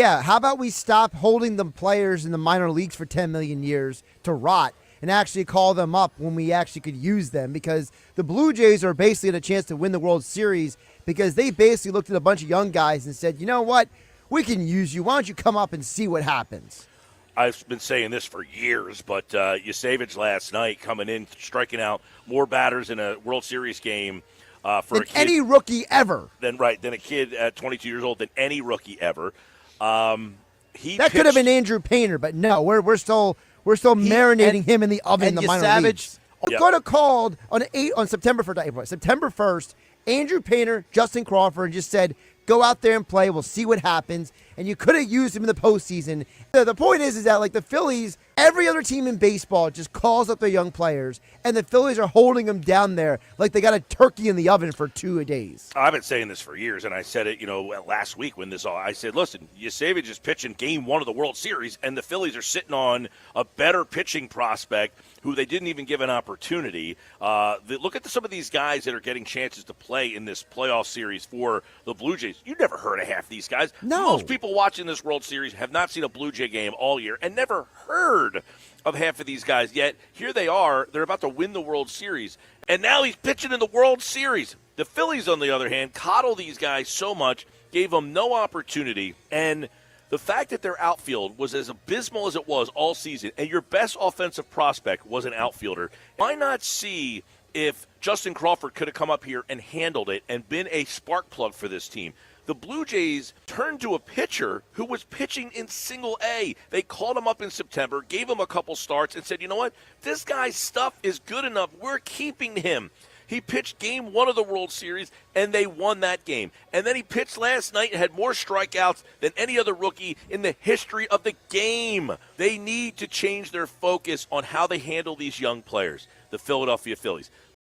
Yeah, how about we stop holding the players in the minor leagues for 10 million years to rot and actually call them up when we actually could use them? Because the Blue Jays are basically at a chance to win the World Series because they basically looked at a bunch of young guys and said, you know what, we can use you. Why don't you come up and see what happens? I've been saying this for years, but Yasevich last night coming in, striking out more batters in a World Series game for Than a kid, any rookie ever. than a kid at 22 years old than any rookie ever. That could have been Andrew Painter, but no, we're still marinating him in the oven in the minor leagues. Could have called on September 1st, Andrew Painter, Justin Crawford, and just said, go out there and play. We'll see what happens. And you could have used him in the postseason. The point is that like the Phillies, every other team in baseball just calls up their young players, and the Phillies are holding them down there like they got a turkey in the oven for 2 days. I've been saying this for years, and I said it, last week when I said, listen, Yasevich is pitching game 1 of the World Series, and the Phillies are sitting on a better pitching prospect who they didn't even give an opportunity. Look at some of these guys that are getting chances to play in this playoff series for the Blue Jays. You never heard of half these guys. No. Most people watching this World Series have not seen a Blue Jay game all year and never heard of half of these guys. Yet here they are. They're about to win the World Series. And now he's pitching in the World Series. The Phillies, on the other hand, coddle these guys so much, gave them no opportunity. And the fact that their outfield was as abysmal as it was all season, and your best offensive prospect was an outfielder, why not see if Justin Crawford could have come up here and handled it and been a spark plug for this team? The Blue Jays turned to a pitcher who was pitching in single A. They called him up in September, gave him a couple starts, and said, you know what? This guy's stuff is good enough. We're keeping him. He pitched game 1 of the World Series, and they won that game. And then he pitched last night and had more strikeouts than any other rookie in the history of the game. They need to change their focus on how they handle these young players, the Philadelphia Phillies.